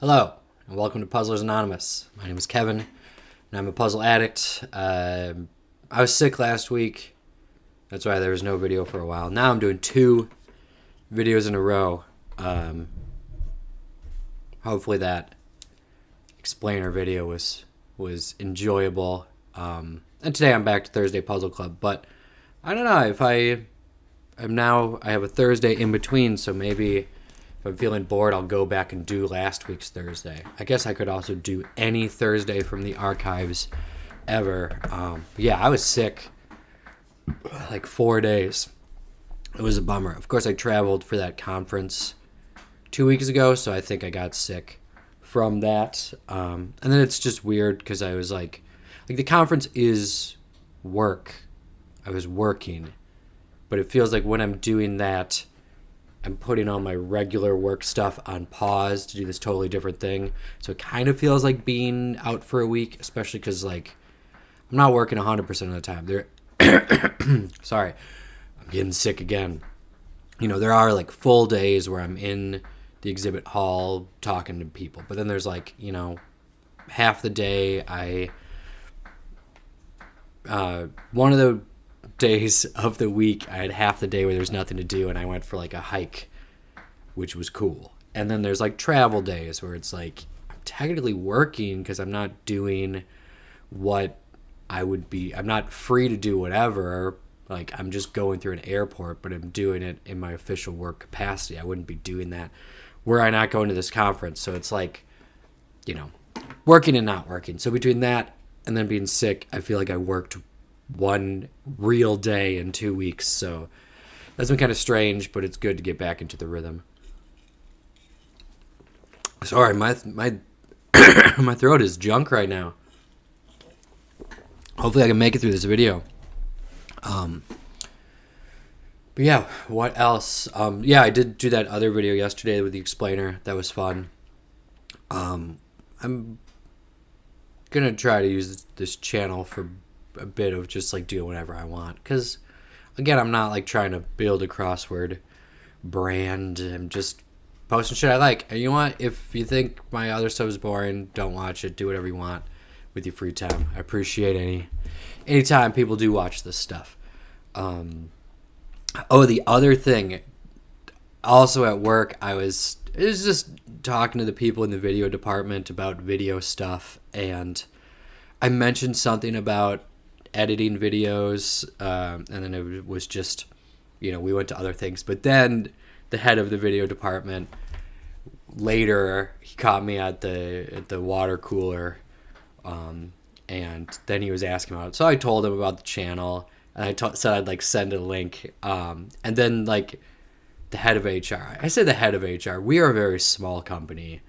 Hello, and welcome to Puzzlers Anonymous. My name is Kevin, and I'm a puzzle addict. I was sick last week. That's why there was no video for a while. Now I'm doing 2 videos in a row. Hopefully that explainer video was enjoyable. And today I'm back to Thursday Puzzle Club. But I don't know if I have a Thursday in between, so maybe if I'm feeling bored, I'll go back and do last week's Thursday. I guess I could also do any Thursday from the archives ever. I was sick like 4 days. It was a bummer. Of course, I traveled for that conference 2 weeks ago, so I think I got sick from that. And then it's just weird because I was like the conference is work. I was working, but it feels like when I'm doing that, I'm putting all my regular work stuff on pause to do this totally different thing. So it kind of feels like being out for a week, especially because I'm not working 100% of the time. Sorry, I'm getting sick again. There are full days where I'm in the exhibit hall talking to people, but then there's half the day one of the days of the week I had half the day where there's nothing to do, and I went for a hike, which was cool. And then there's travel days where it's I'm technically working because I'm not doing what I'm not free to do whatever. I'm just going through an airport, but I'm doing it in my official work capacity. I wouldn't be doing that were I not going to this conference. So it's working and not working. So between that and then being sick, I feel like I worked one real day in 2 weeks. So that's been kind of strange, but it's good to get back into the rhythm. Sorry, my my throat is junk right now. Hopefully I can make it through this video. But yeah, what else? I did do that other video yesterday with the explainer. That was fun. I'm gonna try to use this channel for a bit of just doing whatever I want, because again, I'm not trying to build a crossword brand. I'm just posting shit I like. And you know what? If you think my other stuff is boring, don't watch it. Do whatever you want with your free time. I appreciate any time people do watch this stuff. The other thing, also at work, I was just talking to the people in the video department about video stuff, and I mentioned something about editing videos, and then it was just, we went to other things. But then the head of the video department, later, he caught me at the water cooler, and then he was asking about it. So I told him about the channel, and I said I'd send a link, and then the head of HR. I say the head of HR. We are a very small company,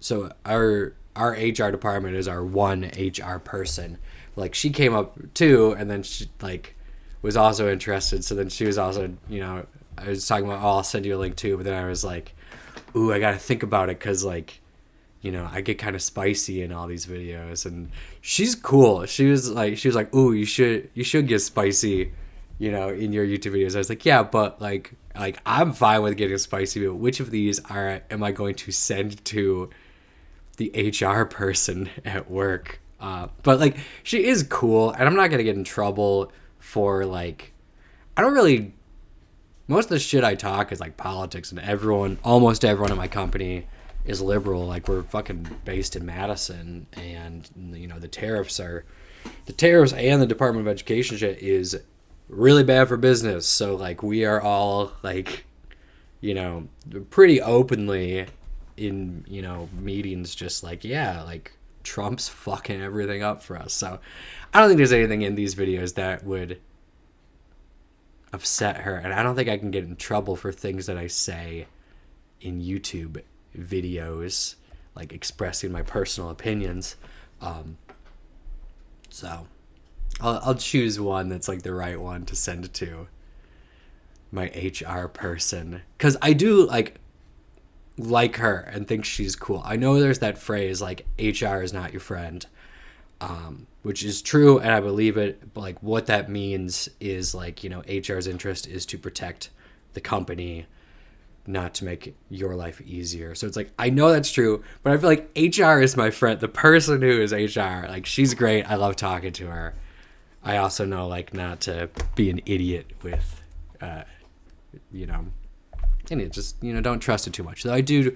so our HR department is our one HR person. She came up too, and then she was also interested. So then she was also, I was talking about, I'll send you a link too. But then I was ooh, I gotta think about it, because I get kind of spicy in all these videos. And she's cool. She was like, ooh, you should get spicy, in your YouTube videos. I was like, yeah, but I'm fine with getting spicy, but which of these am I going to send to the HR person at work? But she is cool, and I'm not gonna get in trouble for I don't really, most of the shit I talk is politics, and almost everyone in my company is liberal. We're fucking based in Madison, and the tariffs and the Department of Education shit is really bad for business. So we are all pretty openly in meetings, just Trump's fucking everything up for us. So I don't think there's anything in these videos that would upset her, and I don't think I can get in trouble for things that I say in YouTube videos, expressing my personal opinions. So I'll choose one that's the right one to send to my HR person, because I do like her and think she's cool. I know there's that phrase HR is not your friend, which is true, and I believe it. But what that means is HR's interest is to protect the company, not to make your life easier. So it's like, I know that's true, but I feel like HR is my friend. The person who is HR, like, she's great. I love talking to her. I also know, like, not to be an idiot with, and just, don't trust it too much. Though I do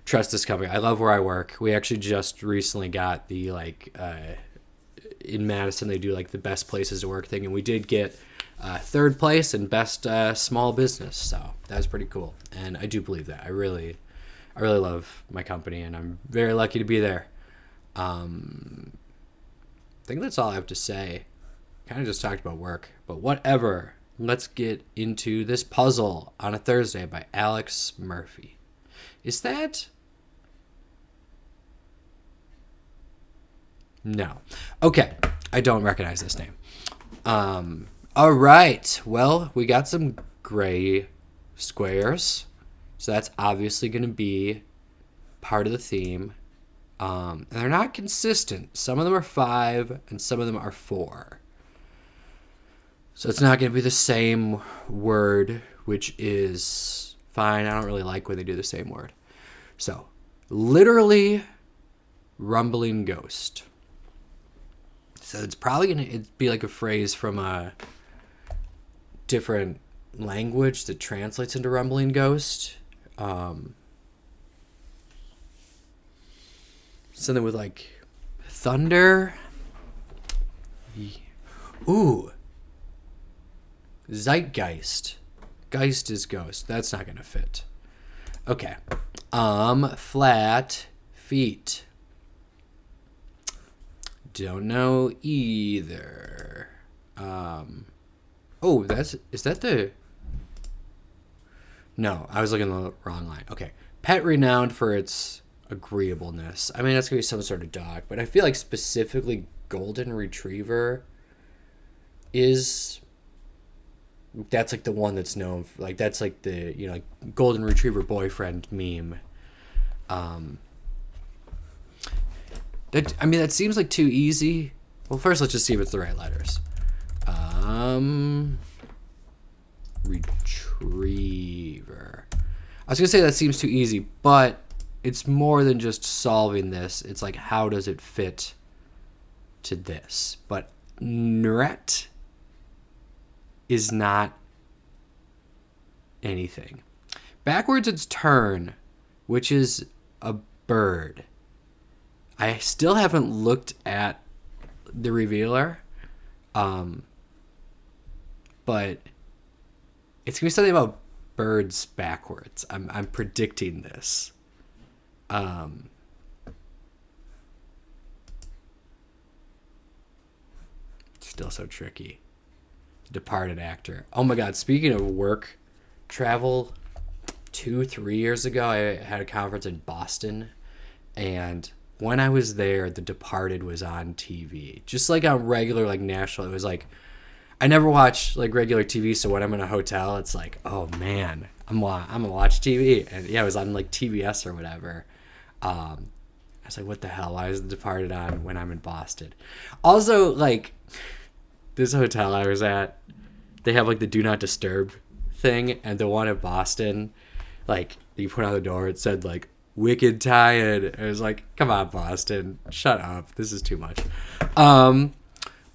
trust this company. I love where I work. We actually just recently got the, like, in Madison, they do, like, the best places to work thing, and we did get third place in best small business, so that was pretty cool. And I do believe that. I really love my company, and I'm very lucky to be there. I think that's all I have to say. Kind of just talked about work, but whatever. Let's get into this puzzle on a Thursday by Alex Murphy. Is that? No. Okay. I don't recognize this name. All right. Well, we got some gray squares. So that's obviously going to be part of the theme. And they're not consistent. Some of them are 5 and some of them are 4. So it's not going to be the same word, which is fine. I don't really like when they do the same word. So, literally, rumbling ghost. So it's probably going to be like a phrase from a different language that translates into rumbling ghost. Something with like thunder. Ooh. Zeitgeist. Geist is ghost. That's not going to fit. Okay. Flat feet. Don't know either. Is that the... No, I was looking at the wrong line. Okay. Pet renowned for its agreeableness. I mean, that's going to be some sort of dog, but I feel like specifically golden retriever is... That's like the one that's known for, like, that's like the, like, golden retriever boyfriend meme. That seems like too easy. Well, first let's just see if it's the right letters. Retriever. I was gonna say that seems too easy, but it's more than just solving this. It's like, how does it fit to this? But NYT is not anything. Backwards, it's turn, which is a bird. I still haven't looked at the revealer, but it's gonna be something about birds backwards. I'm predicting this. Still so tricky. Departed actor. Oh my god, speaking of work travel, 2-3 years ago I had a conference in Boston, and when I was there, The Departed was on TV. Just like on regular, like, national. It was like, I never watch like regular TV, so when I'm in a hotel, it's like, oh man, I'm gonna watch TV. And yeah, it was on like TBS or whatever. I was like, what the hell? Why is The Departed on when I'm in Boston? Also, like, this hotel I was at, they have like the do not disturb thing, and the one at Boston, like, you put on the door, it said like wicked tired. It was like, come on, Boston, shut up, this is too much.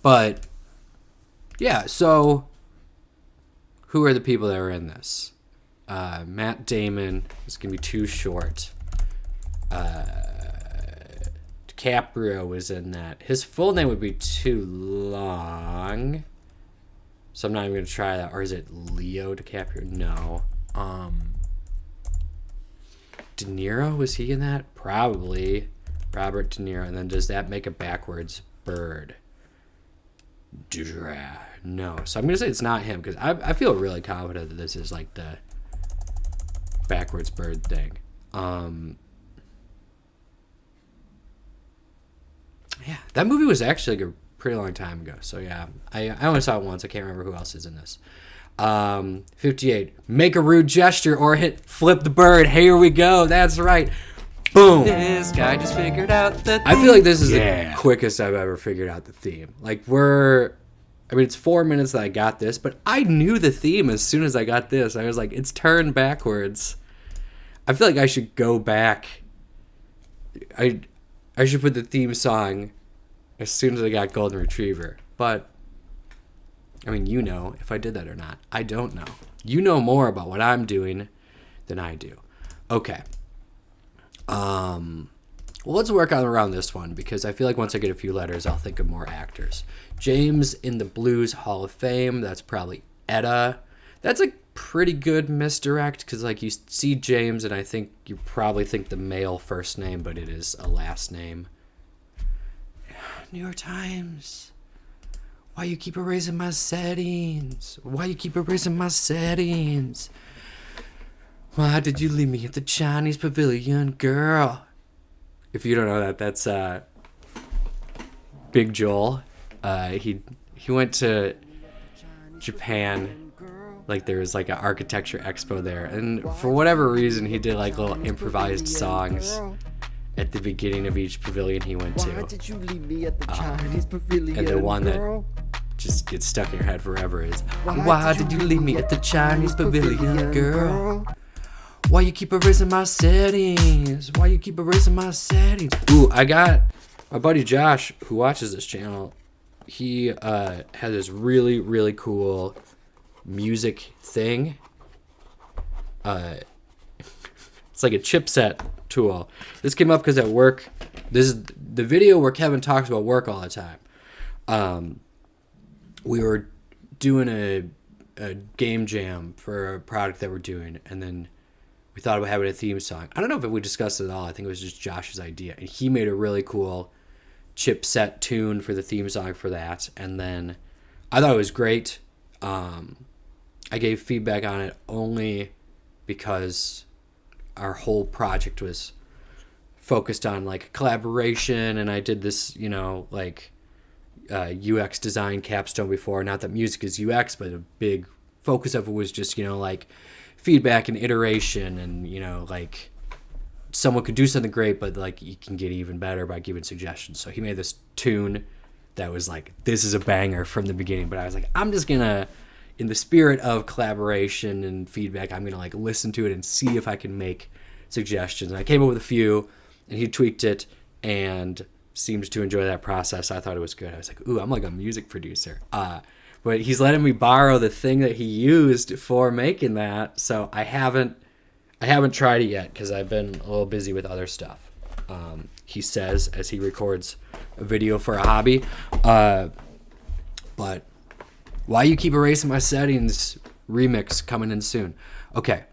But yeah, so who are the people that were in this? Matt Damon is gonna be too short. DiCaprio was in that. His full name would be too long, so I'm not even gonna try that. Or is it Leo DiCaprio? No. De Niro, was he in that? Probably. Robert De Niro. And then does that make a backwards bird? No. So I'm gonna say it's not him, because I feel really confident that this is like the backwards bird thing. Yeah, that movie was actually like a pretty long time ago. So yeah, I only saw it once. I can't remember who else is in this. 58. Make a rude gesture or hit flip the bird. Here we go. That's right. Boom. This guy just figured out the theme. I feel like this is the quickest I've ever figured out the theme. Like, it's 4 minutes that I got this, but I knew the theme as soon as I got this. I was like, it's turned backwards. I feel like I should go back. I should put the theme song as soon as I got Golden Retriever. But, I mean, you know if I did that or not. I don't know. You know more about what I'm doing than I do. Okay. Well, let's work on around this one, because I feel like once I get a few letters, I'll think of more actors. James in the Blues Hall of Fame. That's probably Etta. That's a pretty good misdirect, because like you see James and I think you probably think the male first name, but it is a last name. New York Times. Why you keep erasing my settings? Why you keep erasing my settings? Why did you leave me at the Chinese pavilion, girl? If you don't know that, that's Big Joel. He went to Japan. Like there was like an architecture expo there, and for whatever reason, he did like little improvised songs at the beginning of each pavilion he went to. And the one that just gets stuck in your head forever is, why did you leave me at the Chinese pavilion, girl? Why you keep erasing my settings? Why you keep erasing my settings? Ooh, I got my buddy Josh, who watches this channel. He has this really, really cool music thing. It's like a chipset tool. This came up because at work, this is the video where Kevin talks about work all the time. We were doing a game jam for a product that we're doing, and then we thought about having a theme song. I don't know if we discussed it at all. I think it was just Josh's idea. And he made a really cool chipset tune for the theme song for that. And then I thought it was great. I gave feedback on it only because our whole project was focused on like collaboration. And I did this, like UX design capstone before. Not that music is UX, but a big focus of it was just, like feedback and iteration, and like someone could do something great, but like you can get even better by giving suggestions. So he made this tune that was like, this is a banger from the beginning, but I was like, I'm just gonna, in the spirit of collaboration and feedback, I'm gonna like listen to it and see if I can make suggestions. And I came up with a few, and he tweaked it and seems to enjoy that process. I thought it was good. I was like, ooh, I'm like a music producer. But he's letting me borrow the thing that he used for making that, so I haven't tried it yet because I've been a little busy with other stuff. He says as he records a video for a hobby. But why you keep erasing my settings remix coming in soon. Okay,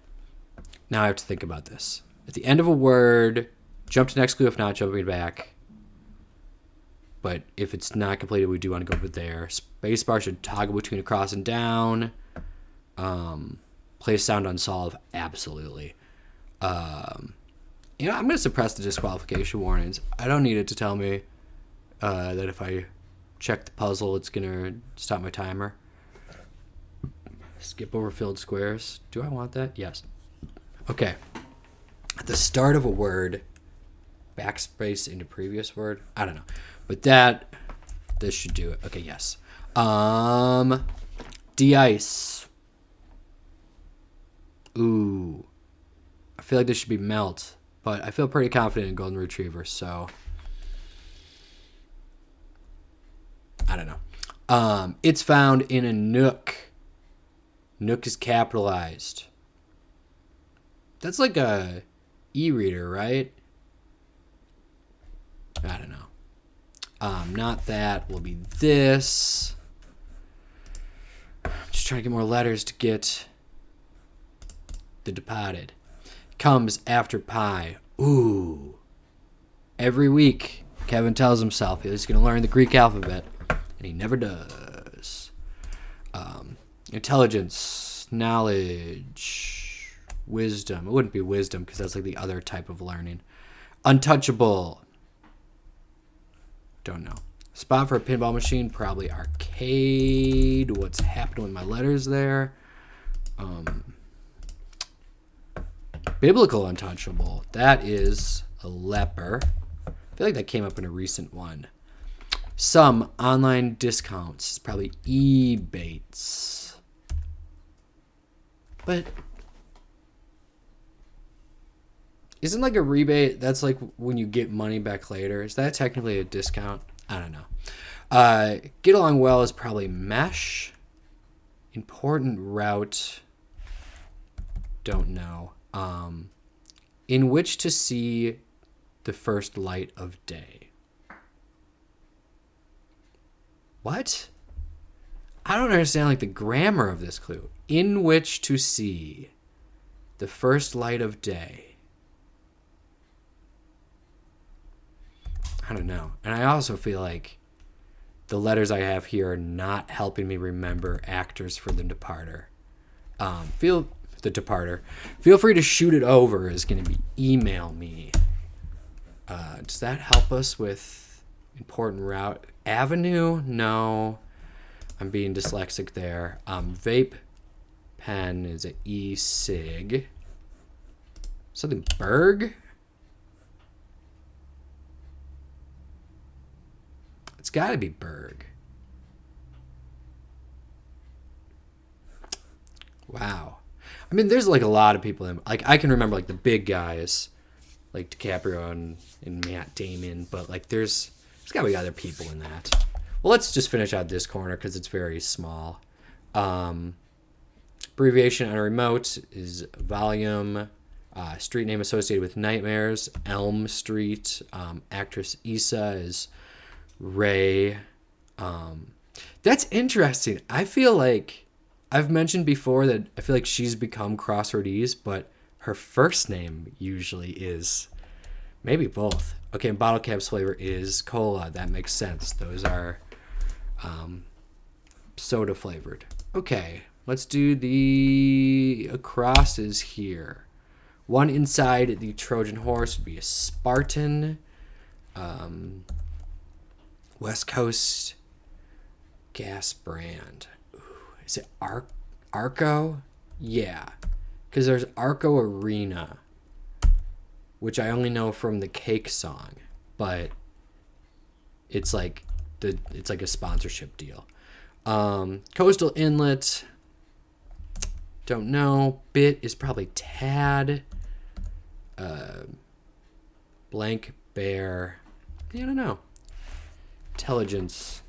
now I have to think about this. At the end of a word, jump to next clue. If not, jumping back. But if it's not completed, we do want to go over there. Spacebar should toggle between across and down. Play sound unsolved. Absolutely. I'm going to suppress the disqualification warnings. I don't need it to tell me that if I check the puzzle, it's going to stop my timer. Skip over filled squares. Do I want that? Yes. Okay. At the start of a word, backspace into previous word. I don't know. But this should do it. Okay, yes. De-ice. Ooh. I feel like this should be melt, but I feel pretty confident in Golden Retriever, so I don't know. It's found in a Nook. Nook is capitalized. That's like a e-reader, right? I don't know. Not that. Will be this. I'm just trying to get more letters to get the Departed. Comes after pie. Ooh. Every week, Kevin tells himself he's going to learn the Greek alphabet, and he never does. Intelligence, knowledge, wisdom. It wouldn't be wisdom because that's like the other type of learning. Untouchable. Don't know. Spot for a pinball machine, probably arcade. What's happening with my letters there? Biblical untouchable. That is a leper. I feel like that came up in a recent one. Some online discounts. Probably Ebates. But Isn't like a rebate? That's like when you get money back later. Is that technically a discount? I don't know. Get along well is probably mesh. Important route. Don't know. In which to see the first light of day. What? I don't understand like the grammar of this clue. In which to see the first light of day. I don't know. And I also feel like the letters I have here are not helping me remember actors for The Departer. Feel free to shoot it over. Is going to be email me. Does that help us with important route? Avenue? No. I'm being dyslexic there. Vape pen is an e-cig. Something Berg? It's got to be Berg. Wow. I mean, there's like a lot of people in, like I can remember like the big guys, like DiCaprio and Matt Damon, but like there's got to be other people in that. Well, let's just finish out this corner because it's very small. Abbreviation on a remote is volume. Street name associated with nightmares, Elm Street. Actress Issa is Ray. That's interesting. I feel like I've mentioned before that I feel like she's become crosswordese, but her first name usually is maybe both. Okay, and bottle caps flavor is cola. That makes sense. Those are soda flavored. Okay, let's do the acrosses here. One inside the Trojan horse would be a Spartan. West Coast gas brand. Ooh, is it Arco? Yeah, because there's Arco Arena, which I only know from the Cake song, but it's like a sponsorship deal. Coastal Inlet. Don't know. Bit is probably Tad. Blank Bear. I don't know. Intelligence.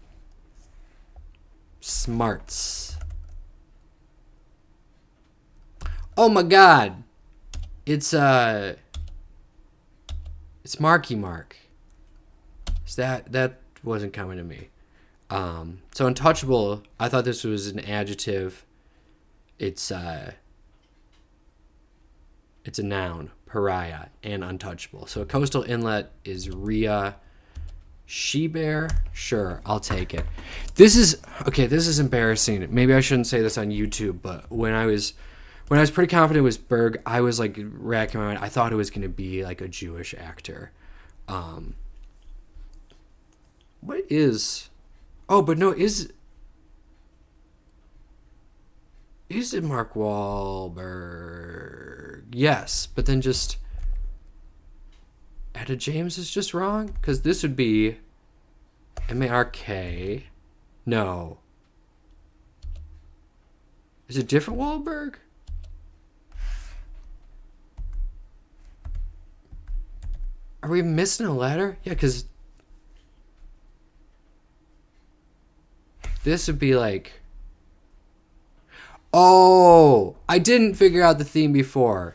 Smarts. Oh my God. It's Marky Mark. So that wasn't coming to me. So untouchable, I thought this was an adjective. It's a noun, pariah, and untouchable. So a coastal inlet is Rhea. She-bear? Sure, I'll take it. This is embarrassing. Maybe I shouldn't say this on YouTube, but when I was pretty confident it was Berg, I was like racking my mind. I thought it was going to be like a Jewish actor. What is... Oh, but no, is it Mark Wahlberg? Yes, but then just... Etta James is just wrong? Because this would be M-A-R-K. No. Is it different Wahlberg? Are we missing a letter? Yeah, because this would be like... Oh! I didn't figure out the theme before.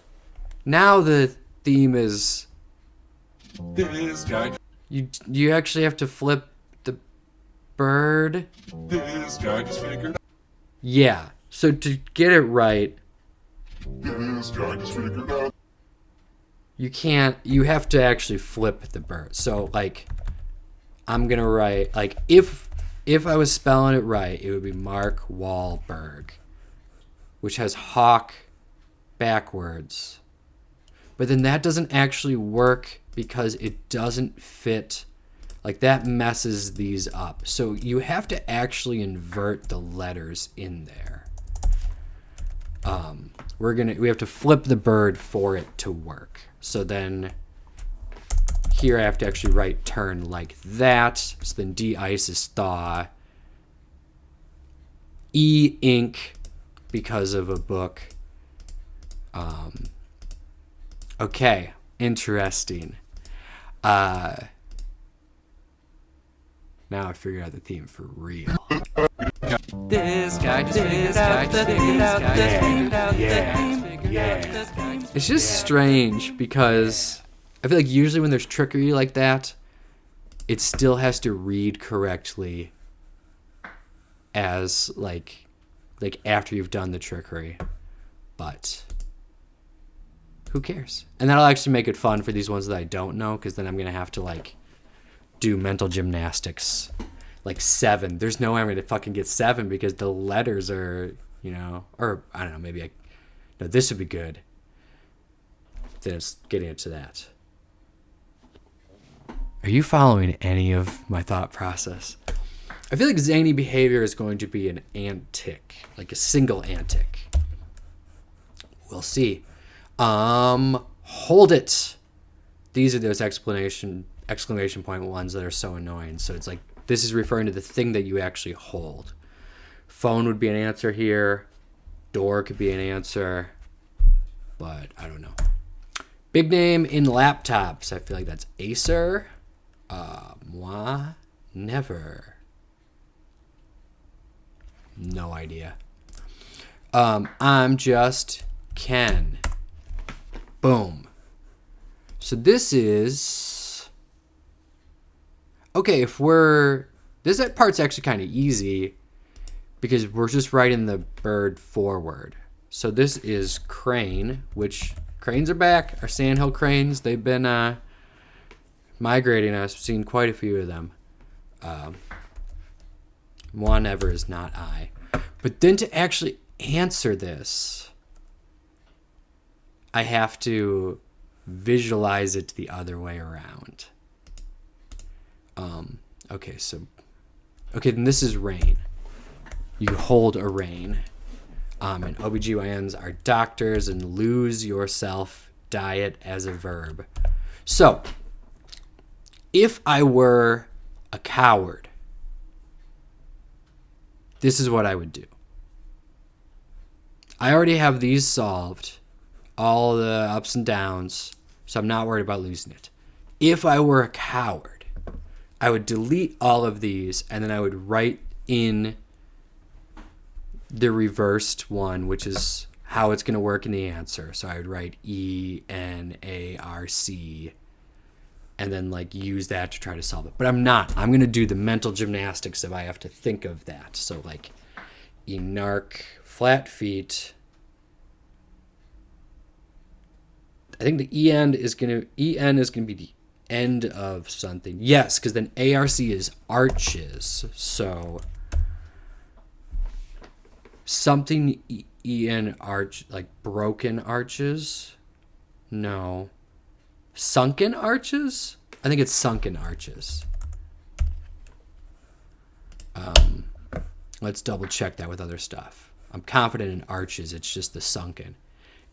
Now the theme is... This guy. You actually have to flip the bird. This guy just figured. Yeah. So to get it right, This guy just figured out. you can't. You have to actually flip the bird. So like, I'm gonna write like if I was spelling it right, it would be Mark Wahlberg, which has hawk backwards. But then that doesn't actually work because it doesn't fit. Like that messes these up. So you have to actually invert the letters in there. We have to flip the bird for it to work. So then here I have to actually write turn like that. So then de-ice is thaw. E-ink because of a book. Okay, Interesting. Now I figured out the theme for real. This guy just figured out the theme. Yeah. It's just strange because I feel like usually when there's trickery like that, it still has to read correctly as like after you've done the trickery. But who cares? And that'll actually make it fun for these ones that I don't know, because then I'm going to have to like do mental gymnastics. Like 7. There's no way I'm going to fucking get 7 because the letters are, you know, or I don't know, maybe no, this would be good. Then it's getting into that. Are you following any of my thought process? I feel like zany behavior is going to be an antic, like a single antic. We'll see. Hold it. These are those exclamation point ones that are so annoying. So it's like, this is referring to the thing that you actually hold. Phone would be an answer here. Door could be an answer. But I don't know. Big name in laptops. I feel like that's Acer. Moi, never. No idea. I'm just Ken. Boom. So this is... Okay, this part's actually kind of easy because we're just writing the bird forward. So this is crane, which cranes are back. Our sandhill cranes, they've been migrating us. We've seen quite a few of them. One ever is not I. But then to actually answer this, I have to visualize it the other way around. Okay, then this is rain. You hold a rain. And OBGYNs are doctors, and lose yourself diet as a verb. So, if I were a coward, this is what I would do. I already have these solved, all the ups and downs, so I'm not worried about losing it. If I were a coward, I would delete all of these, and then I would write in the reversed one, which is how it's going to work in the answer. So I would write ENARC, and then like use that to try to solve it. But I'm not. I'm going to do the mental gymnastics if I have to think of that. So like enarc, flat feet. I think the EN is going to be the end of something. Yes, because then ARC is arches. So something EN arch, like broken arches? No. Sunken arches? I think it's sunken arches. Let's double check that with other stuff. I'm confident in arches. It's just the sunken.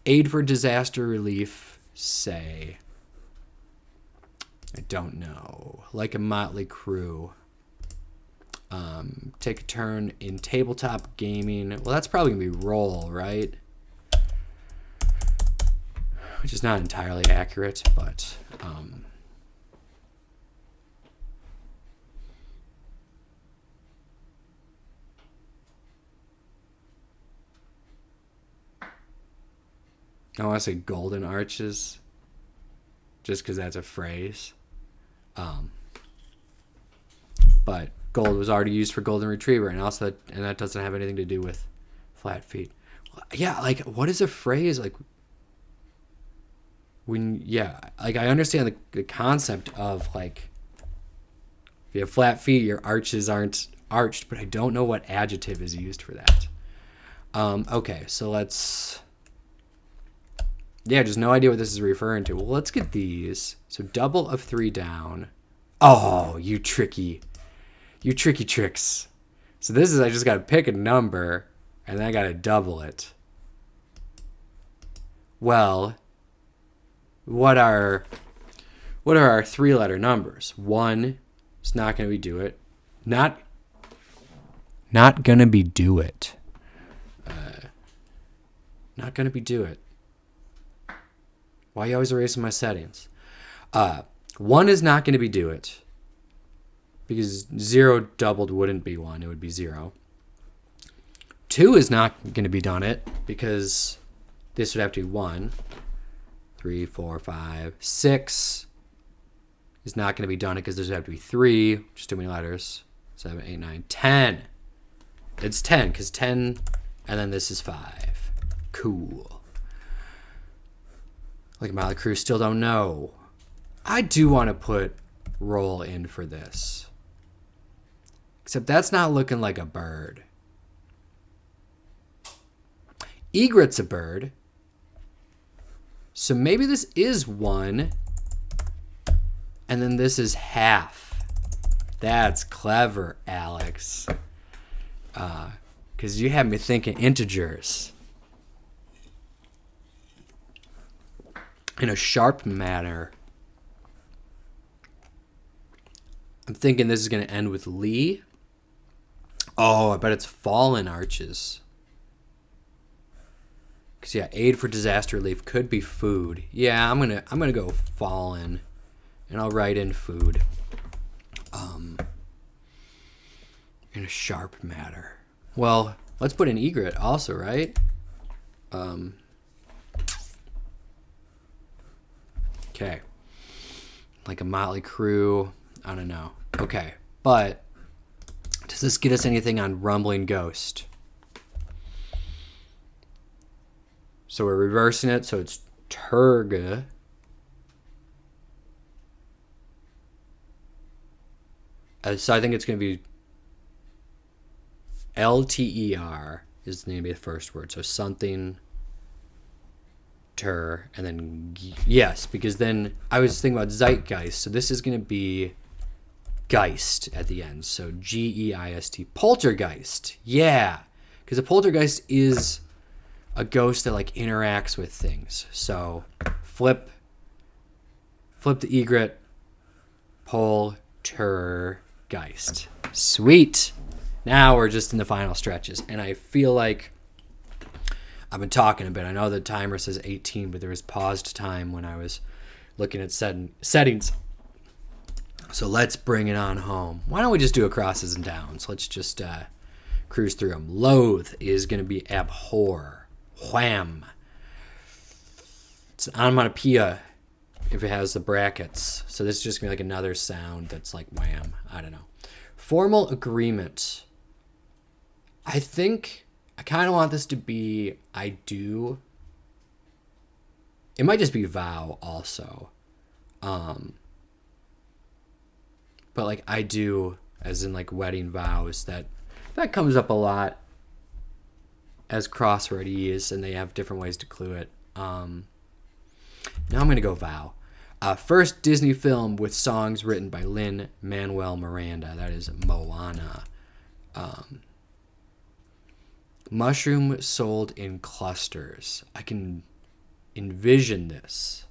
Aid for disaster relief, say. I don't know. Like a motley crew. Take a turn in tabletop gaming. Well, that's probably going to be roll, right? Which is not entirely accurate, but... I want to say golden arches, just because that's a phrase. But gold was already used for golden retriever, and that doesn't have anything to do with flat feet. Yeah, like what is a phrase like? Like I understand the concept of like if you have flat feet, your arches aren't arched, but I don't know what adjective is used for that. Okay, so let's. Yeah, just no idea what this is referring to. Well, let's get these. So double of 3 down. Oh, you tricky tricks. So this is, I just got to pick a number, and then I got to double it. Well, what are our 3-letter numbers? 1 is not going to be do it. Not going to be do it. Not going to be do it. Why are you always erasing my settings? 1 is not going to be do it. Because 0 doubled wouldn't be 1. It would be 0. 2 is not going to be done it. Because this would have to be 1. 3, 4, 5, 6 is not going to be done it because there's have to be 3. Just too many letters. 7, 8, 9, 10. It's 10 because 10 and then this is 5. Cool. Like Molly Crew still don't know. I do want to put roll in for this. Except that's not looking like a bird. Egret's a bird. So maybe this is 1. And then this is half. That's clever, Alex. Because you had me thinking integers. In a sharp manner. I'm thinking this is going to end with Lee. Oh, I bet it's fallen arches. Because, yeah, aid for disaster relief could be food. Yeah, I'm gonna go fallen. And I'll write in food. In a sharp manner. Well, let's put in egret also, right? Okay. Like a Motley Crue. I don't know. Okay. But does this get us anything on Rumbling Ghost? So we're reversing it. So it's Turga. So I think it's going to be LTER is the name of the first word. So something, ter, and then yes, because then I was thinking about zeitgeist. So this is going to be geist at the end. So GEIST, poltergeist. Yeah, because a poltergeist is a ghost that like interacts with things. So flip the egret, poltergeist. Sweet. Now we're just in the final stretches. And I feel like I've been talking a bit. I know the timer says 18, but there was paused time when I was looking at settings. So let's bring it on home. Why don't we just do a crosses and downs? Let's just cruise through them. Loathe is going to be abhor. Wham. It's an onomatopoeia if it has the brackets. So this is just going to be like another sound that's like wham. I don't know. Formal agreement. I think I kind of want this to be I do. It might just be vow also. But like I do as in like wedding vows that comes up a lot as crosswordese and they have different ways to clue it. Now I'm going to go vow. First Disney film with songs written by Lin-Manuel Miranda. That is Moana. Mushroom sold in clusters. I can envision this.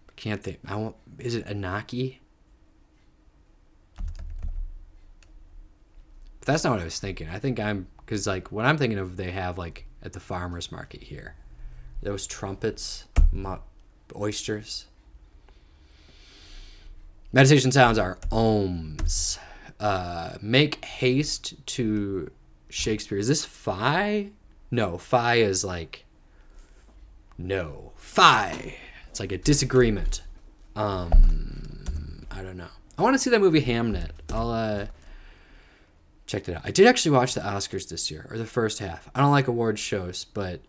I can't think. Is it Anaki? But that's not what I was thinking. I think because like what I'm thinking of, they have like at the farmer's market here. Those trumpets, oysters. Meditation sounds are ohms. Make haste to Shakespeare. Is this phi? No, phi is like no. Phi. It's like a disagreement. I don't know. I want to see that movie Hamnet. I'll check it out. I did actually watch the Oscars this year, or the first half. I don't like award shows, but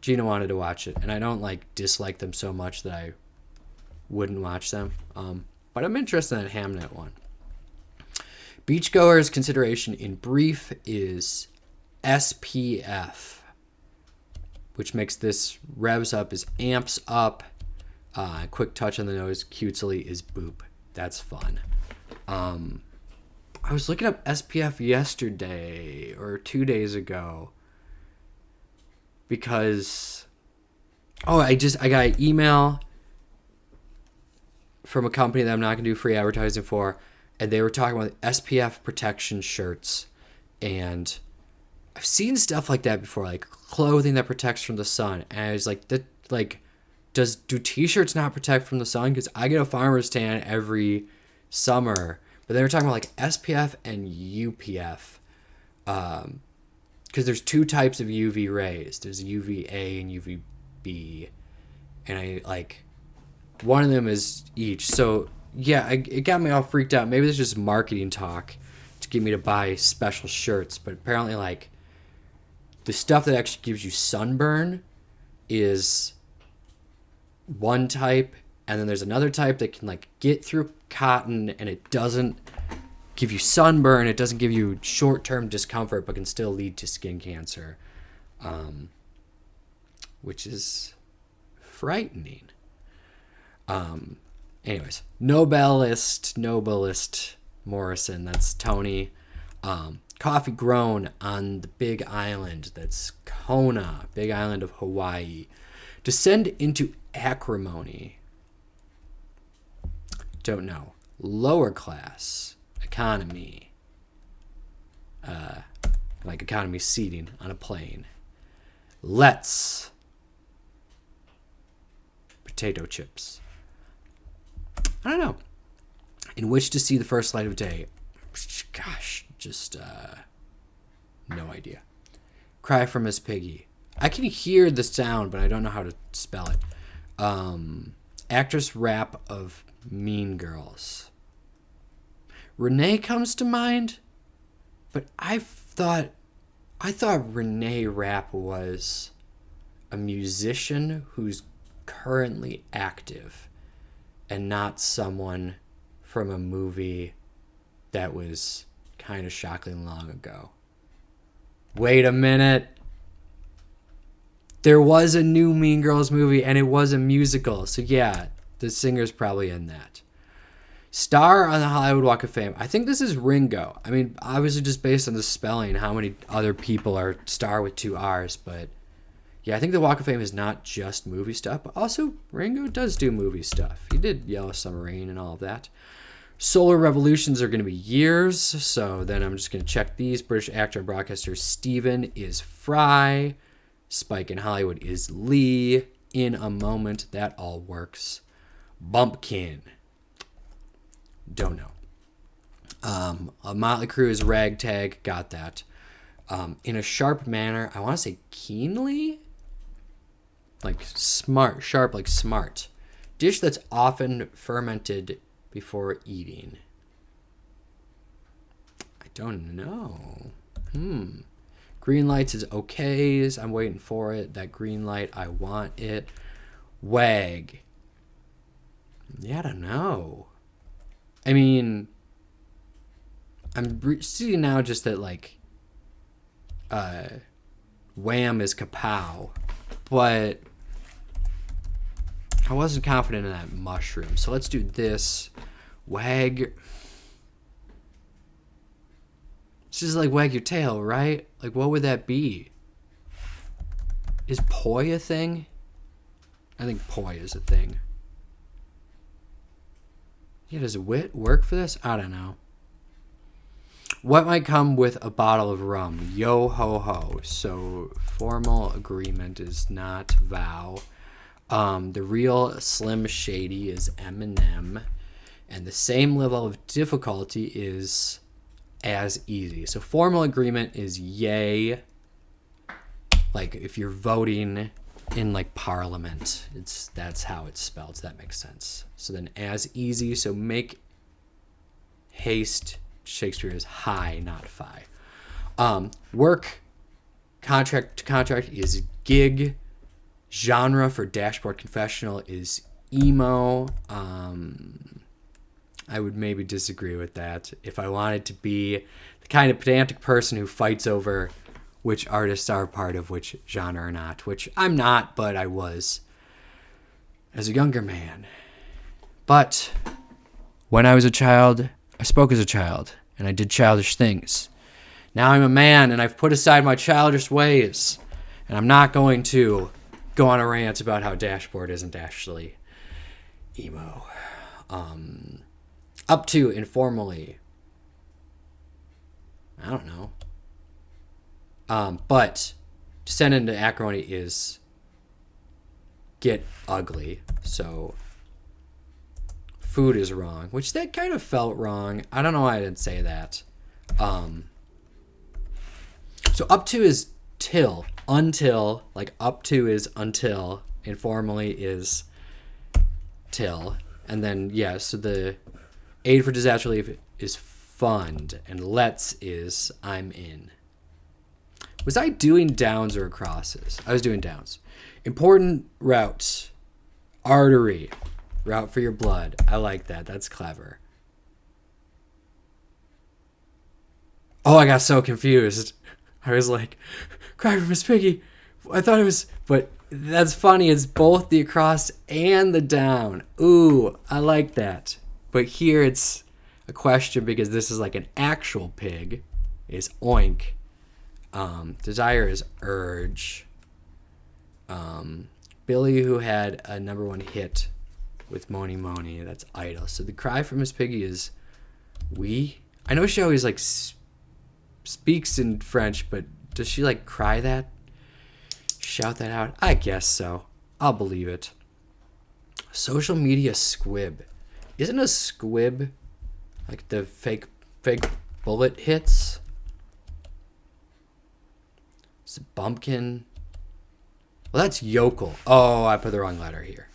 Gina wanted to watch it, and I don't like dislike them so much that I wouldn't watch them. But I'm interested in that Hamnet one. Beachgoers' consideration in brief is SPF, which makes this revs up is amps up. Quick touch on the nose, cutesily is boop. That's fun. I was looking up SPF yesterday or 2 days ago because I got an email from a company that I'm not going to do free advertising for, and they were talking about SPF protection shirts, and I've seen stuff like that before, like clothing that protects from the sun, and I was like, do t-shirts not protect from the sun? Because I get a farmer's tan every summer, but they were talking about like SPF and UPF, because there's two types of UV rays. There's UVA and UVB, and I like one of them is each. So yeah, it got me all freaked out. Maybe it's just marketing talk to get me to buy special shirts, but apparently like the stuff that actually gives you sunburn is one type, and then there's another type that can like get through cotton and it doesn't give you sunburn, it doesn't give you short-term discomfort, but can still lead to skin cancer, which is frightening. Anyways, Nobelist Morrison, that's Tony. Coffee grown on the big island, that's Kona, big island of Hawaii. Descend into acrimony. Don't know. Lower class economy. Like economy seating on a plane. Let's. Potato chips. I don't know. In which to see the first light of day. Gosh, just no idea. Cry for Miss Piggy. I can hear the sound, but I don't know how to spell it. Actress rap of Mean Girls. Renee comes to mind, but I thought Renee Rapp was a musician who's currently active and not someone from a movie that was kind of shockingly long ago. Wait a minute. There was a new Mean Girls movie, and it was a musical. So yeah, the singer's probably in that. Star on the Hollywood Walk of Fame. I think this is Ringo. I mean, obviously just based on the spelling, how many other people are Star with two R's. But yeah, I think the Walk of Fame is not just movie stuff, but also Ringo does do movie stuff. He did Yellow Submarine and all of that. Solar Revolutions are going to be years, so then I'm just going to check these. British actor and broadcaster Stephen is Fry. Spike in Hollywood is Lee. In a Moment, that all works. Bumpkin. Don't know. A Motley Crue is Ragtag. Got that. In a Sharp Manner, I want to say keenly? Like smart. Sharp like smart. Dish that's often fermented before eating. I don't know. Green lights is okays. I'm waiting for it. That green light, I want it. Wag. Yeah, I don't know. I mean, I'm seeing now just that, like, Wham is kapow. But I wasn't confident in that mushroom. So let's do this. Wag. It's just like wag your tail, right? Like, what would that be? Is poi a thing? I think poi is a thing. Yeah, does wit work for this? I don't know. What might come with a bottle of rum? Yo ho ho. So formal agreement is not vow. The real Slim Shady is Eminem. And the same level of difficulty is as easy. So formal agreement is yay. Like if you're voting in like parliament, that's how it's spelled. So that makes sense. So then as easy. So make haste. Shakespeare is high, not fi. Work contract to contract is gig. Genre for Dashboard Confessional is emo. I would maybe disagree with that. If I wanted to be the kind of pedantic person who fights over which artists are part of which genre or not, which I'm not, but I was as a younger man. But when I was a child, I spoke as a child, and I did childish things. Now I'm a man, and I've put aside my childish ways, and I'm not going to go on a rant about how Dashboard isn't actually emo. Up to informally. I don't know. But descend into acrimony is get ugly. So food is wrong, which that kind of felt wrong. I don't know why I didn't say that. So up to is till, until, like up to is until, informally is till. And then, yeah, so the aid for disaster relief is fund, and let's is I'm in. Was I doing downs or crosses? I was doing downs. Important routes. Artery. Route for your blood. I like that. That's clever. Oh, I got so confused. I was like, cry for Miss Piggy. I thought it was, but that's funny. It's both the across and the down. Ooh, I like that. But here it's a question because this is like an actual pig. Is oink. Desire is urge. Billy, who had a #1 hit with Moni Moni, that's idle. So the cry from Miss Piggy is we. I know she always like speaks in French, but does she like cry that? Shout that out? I guess so. I'll believe it. Social media squib. Isn't a squib like the fake bullet hits? Is it bumpkin? Well, that's yokel. Oh, I put the wrong letter here.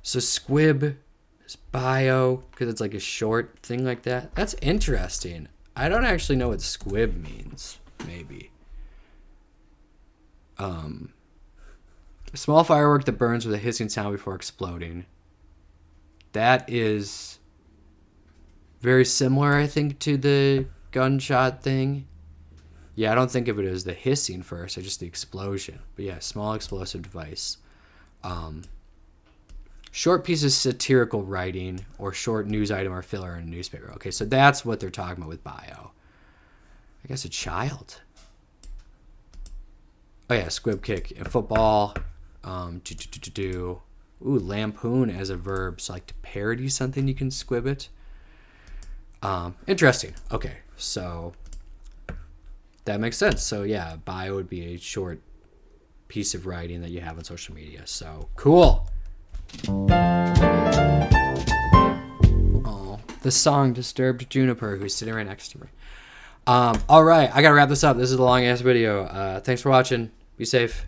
So squib is bio because it's like a short thing like that. That's interesting. I don't actually know what squib means. Maybe. A small firework that burns with a hissing sound before exploding. That is very similar, I think, to the gunshot thing. Yeah, I don't think of it as the hissing first, or just the explosion. But yeah, small explosive device. Short piece of satirical writing or short news item or filler in a newspaper. Okay, so that's what they're talking about with bio. I guess a child. Oh yeah, squib kick in football. Ooh, lampoon as a verb. So like to parody something, you can squib it. Interesting. Okay, so that makes sense. So yeah, bio would be a short piece of writing that you have on social media. So cool. Oh, the song disturbed Juniper, who's sitting right next to me. All right, I gotta wrap this up. This is a long ass video. Thanks for watching. Be safe.